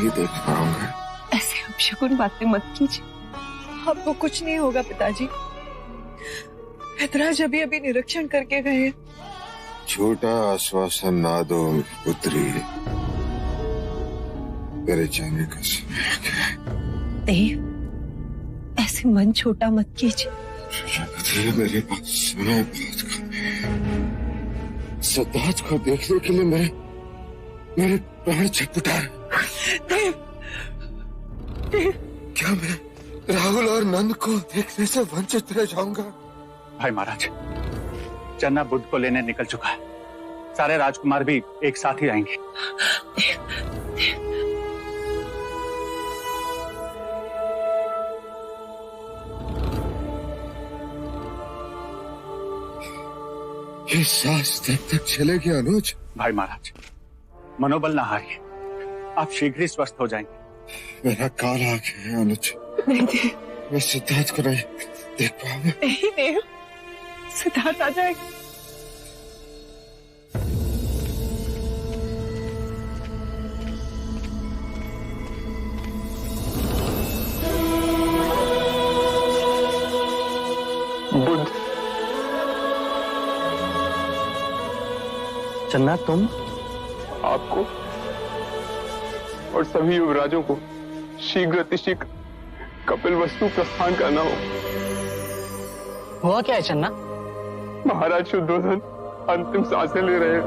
नहीं देख पाऊंगा। ऐसे अपशकुन बातें मत कीजिए, आपको कुछ नहीं होगा पिताजी। हैदराज अभी अभी निरीक्षण करके गए। छोटा आश्वासन ना दो पुत्री, तेरे जाने का समय आ गया। देव, ऐसे मन छोटा मत कीजिए। मेरे पास समय बहुत कम है। सिद्धार्थ को देखने के लिए मेरे प्राण छटपटा है। क्या मैं राहुल और नंद को देखने से वंचित रह जाऊंगा? भाई महाराज, चन्ना बुद्ध को लेने निकल चुका है। सारे राजकुमार भी एक साथ ही आएंगे। ये सांस तब तक चलेगी अनुज? भाई महाराज, मनोबल ना हारिए, आप शीघ्र ही स्वस्थ हो जाएंगे। मेरा काल आ गया है अनुज। नहीं, मैं सिद्धार्थ को नहीं देख पाऊंगा। नहीं देव, सिद्धार्थ आ जाएगा। बुद्ध, चन्ना, तुम? आपको और सभी युवराजों को शीघ्र अतिशीघ्र कपिलवस्तु प्रस्थान करना हो। हुआ क्या है चन्ना? महाराज शुद्धोधन अंतिम सांसें ले रहे हैं।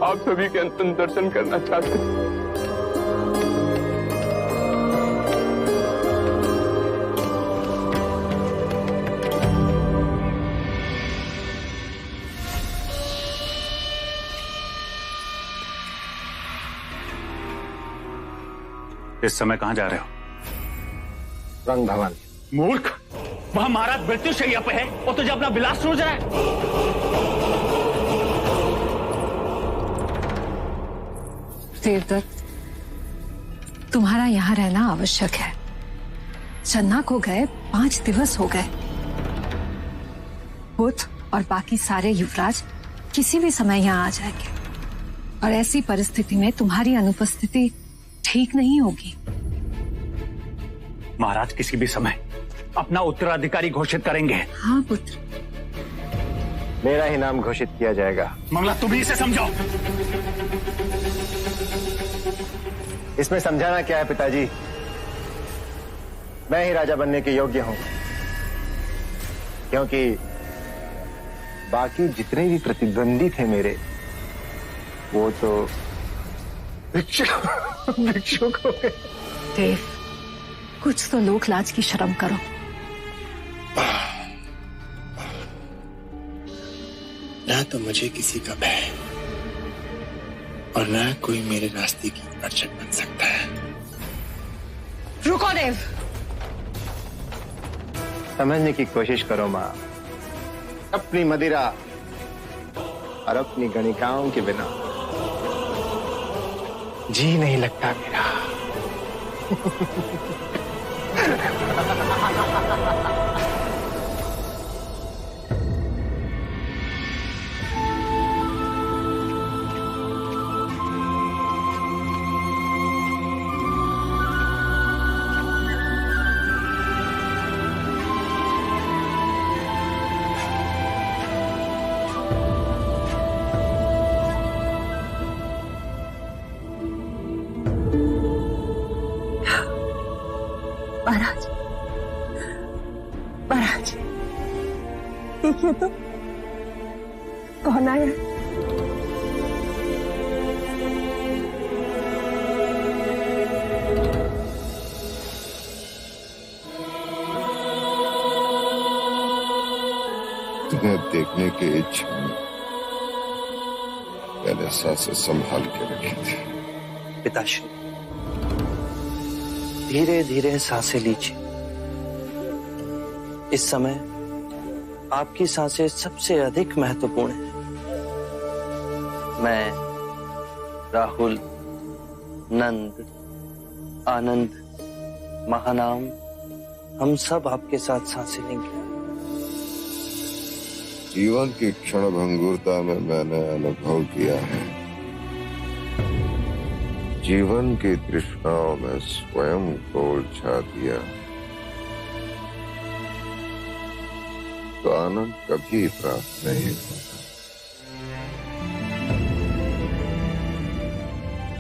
आप सभी के अंतिम दर्शन करना चाहते हैं। इस समय कहां जा रहे हो? रंग भवन। मूर्ख, वहां महाराज मृत्युशैया पे है और तुझे अपना विलास सोच रहा है। देवदत्त, तुम्हारा यहाँ रहना आवश्यक है। चन्ना को गए 5 दिवस हो गए। बुद्ध और बाकी सारे युवराज किसी भी समय यहाँ आ जाएंगे और ऐसी परिस्थिति में तुम्हारी अनुपस्थिति ठीक नहीं होगी। महाराज किसी भी समय अपना उत्तराधिकारी घोषित करेंगे। हाँ पुत्र, मेरा ही नाम घोषित किया जाएगा। मंगला, तुम ही इसे समझाओ। इसमें समझाना क्या है पिताजी? मैं ही राजा बनने के योग्य हूं, क्योंकि बाकी जितने भी प्रतिद्वंदी थे मेरे, वो तो भिक्षुक हो गए। देव, कुछ तो लोक लाज की शर्म करो। ना तो मुझे किसी का भय और ना कोई मेरे रास्ते की अड़चन बन सकता है। रुको देव। समझने की कोशिश करो मां। अपनी मदिरा और अपनी गणिकाओं के बिना जी नहीं लगता मेरा। महाराज, महाराज, देखिए तो कौन आया। तुम्हें देखने की इच्छा में मैंने सांसें संभाल के रखी थी। पिताश्री, धीरे धीरे सांसें लीजिए। इस समय आपकी सांसें सबसे अधिक महत्वपूर्ण हैं। मैं, राहुल, नंद, आनंद, महानाम, हम सब आपके साथ सांसें लेंगे। जीवन की क्षण भंगुरता में मैंने अनुभव किया है जीवन की तृष्णाओं में स्वयं को उलझा दिया तो आनंद कभी प्राप्त नहीं होता।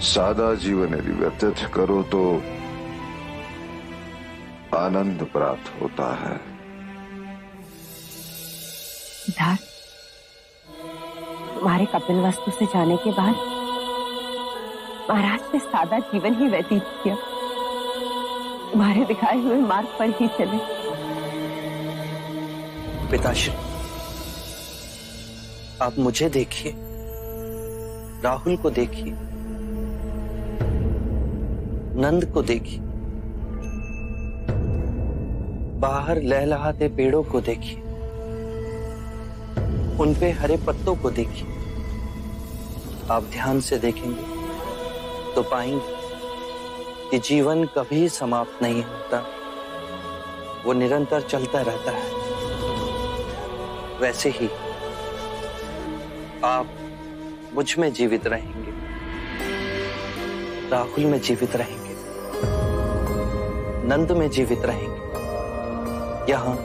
सादा जीवन यदि व्यतीत करो तो आनंद प्राप्त होता है। सिद्धार्थ, तुम्हारे कपिल वस्तु से जाने के बाद महाराज ने सादा जीवन ही व्यतीत किया, तुम्हारे दिखाए हुए मार्ग पर ही चले। पिताश्री, आप मुझे देखिए, राहुल को देखिए, नंद को देखिए, बाहर लहलहाते पेड़ों को देखिए, उन पे हरे पत्तों को देखिए। आप ध्यान से देखेंगे तो पाएंगे कि जीवन कभी समाप्त नहीं होता, वो निरंतर चलता रहता है। वैसे ही आप मुझ में जीवित रहेंगे, राहुल में जीवित रहेंगे, नंद में जीवित रहेंगे। यहाँ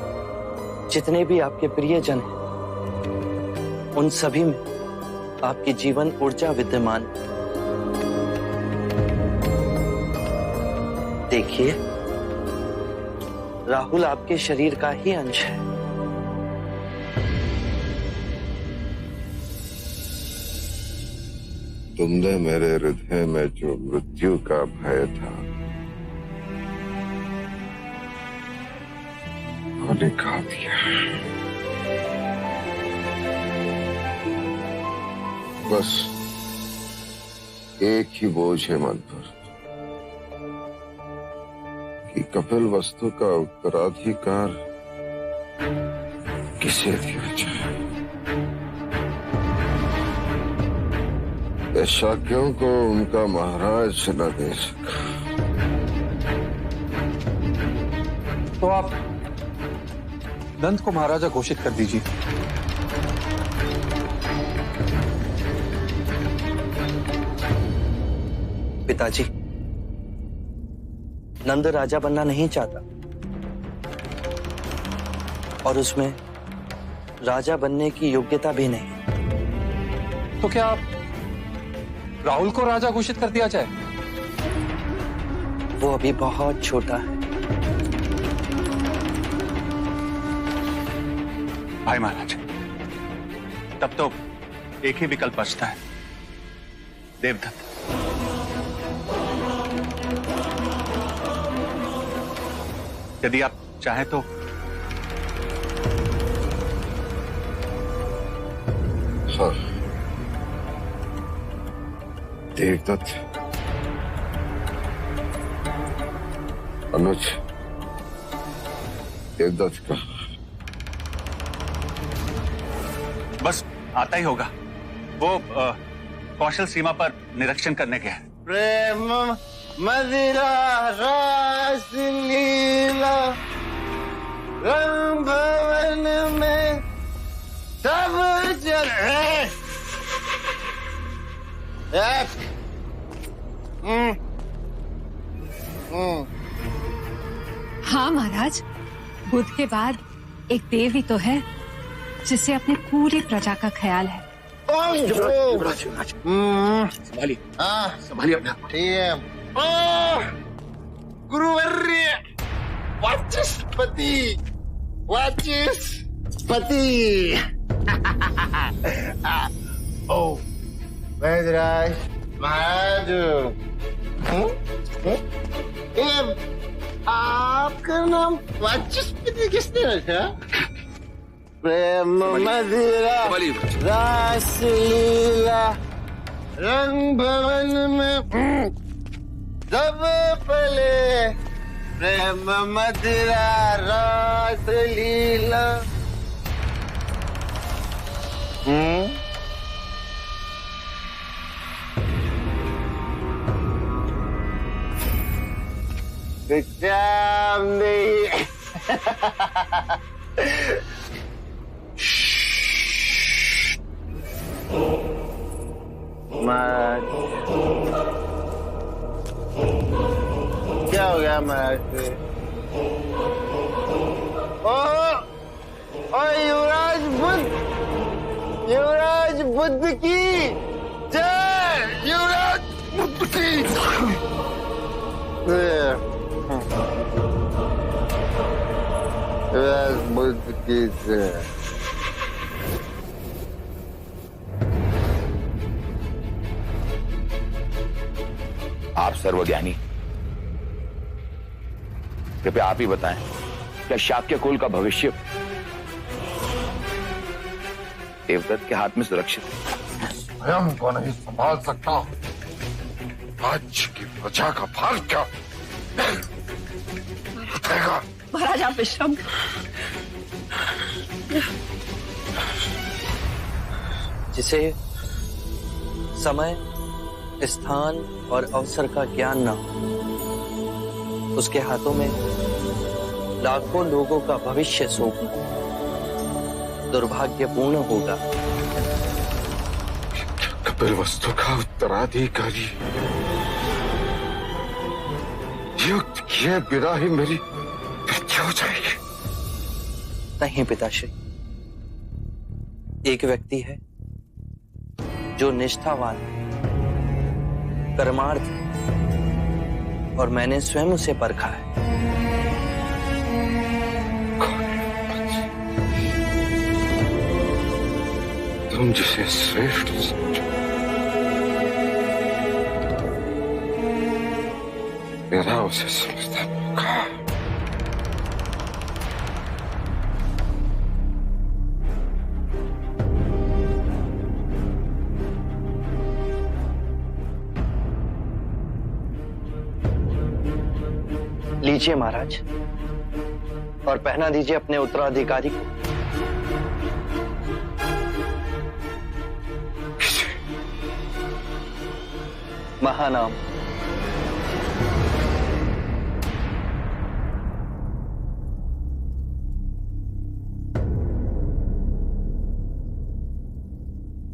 जितने भी आपके प्रियजन हैं, उन सभी में आपकी जीवन ऊर्जा विद्यमान है। देखिए, राहुल आपके शरीर का ही अंश है। तुमने मेरे हृदय में जो मृत्यु का भय था वो निकाल दिया। बस एक ही बोझ है मन पर कि कपिल वस्तु का उत्तराधिकार किसे दिया जाए। शाक्यों को उनका महाराज न दे सका तो आप नंद को महाराजा घोषित कर दीजिए। पिताजी, नंद राजा बनना नहीं चाहता और उसमें राजा बनने की योग्यता भी नहीं। तो क्या आप राहुल को राजा घोषित कर दिया जाए? वो अभी बहुत छोटा है। भाई महाराज, तब तो एक ही विकल्प बचता है, देवदत्त। यदि आप चाहें तो हाँ, देवदत्त, अनुज, देवदत्त का बस आता ही होगा। वो कौशल सीमा पर निरीक्षण करने के हैं। प्रेम मदिरा रास लीला रंग भवन में सब जगह। हाँ महाराज, बुद्ध के बाद एक देव ही तो है जिसे अपने पूरी प्रजा का ख्याल है। संभालिए, संभालिए अपना। ठीक है। गुरुवर्य, वाचस्पति, वाचस्पति। ओ वैदराज महाराज, आपका नाम वाचस्पति किसने रखा? प्रेम मदिरा रास लीला रंग भवन में सब पले। प्रेम मदिरा रास लीला। विक्रम नहीं। जय महाराज। ओ युवराज बुद्ध की जय। युवराज बुद्ध की युवराज बुद्ध की जय। आप सर्वज्ञानी, कृपया आप ही बताएं, क्या शाक्य कुल का भविष्य देवदत्त के हाथ में सुरक्षित है? स्वयं को नहीं संभाल सकता, राज्य की प्रजा का भार क्या उठेगा? महाराज आप विश्राम। जिसे समय, स्थान और अवसर का ज्ञान न हो, उसके हाथों में लाखों लोगों का भविष्य सौंपना दुर्भाग्यपूर्ण होगा। कपिलवस्तु का उत्तराधिकारी युक्त किए बिना ही मेरी मृत्यु हो जाएगी। नहीं पिताश्री, एक व्यक्ति है जो निष्ठावान, कर्मार्थ, और मैंने स्वयं उसे परखा है। तुम जिसे श्रेष्ठ समझो, मेरा उसे समझता होगा। लीजिए महाराज, और पहना दीजिए अपने उत्तराधिकारी को। महानाम।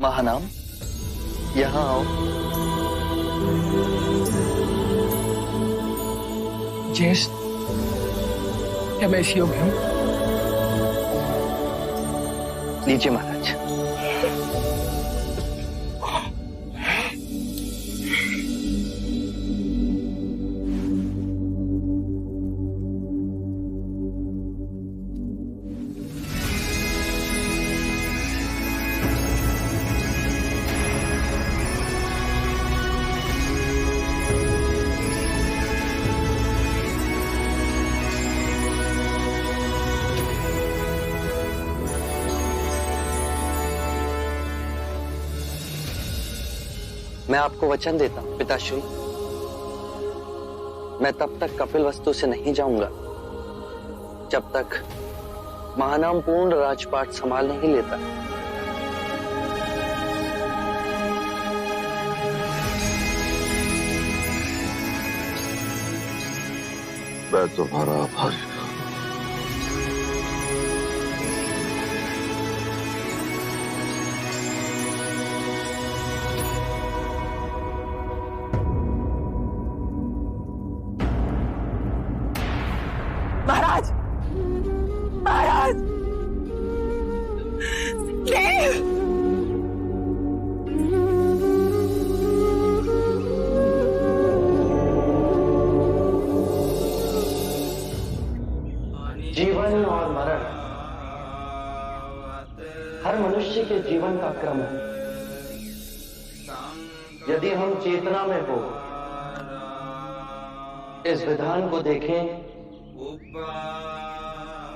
महानाम, यहां आओ। ज्येष्ठ, क्या मैं इस योग्य हूं? लीजिए महाराज। मैं आपको वचन देता हूं पिताश्री, मैं तब तक कपिलवस्तु से नहीं जाऊंगा जब तक महानाम पूर्ण राजपाट संभाल नहीं लेता। मैं तुम्हारा आभारी हूं। महाराज, महाराज, देव! जीवन और मरण हर मनुष्य के जीवन का क्रम है। यदि हम चेतना में हो इस विधान को देखें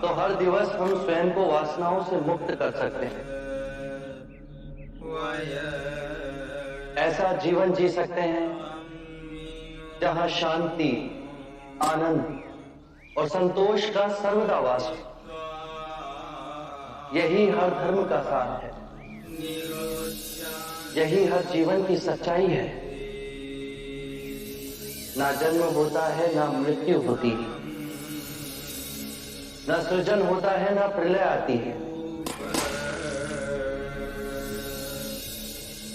तो हर दिवस हम स्वयं को वासनाओं से मुक्त कर सकते हैं। ऐसा जीवन जी सकते हैं जहां शांति, आनंद और संतोष का सर्वदा वास हो। यही हर धर्म का सार है, यही हर जीवन की सच्चाई है। ना जन्म होता है, ना मृत्यु होती है, ना सृजन होता है, ना प्रलय आती है,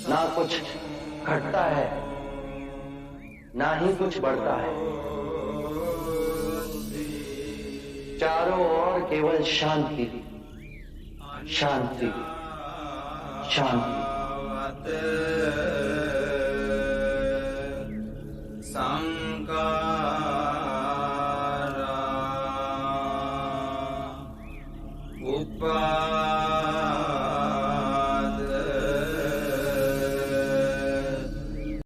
ना कुछ घटता है, ना ही कुछ बढ़ता है। चारों ओर केवल शांति, शांति, शांति। संकारा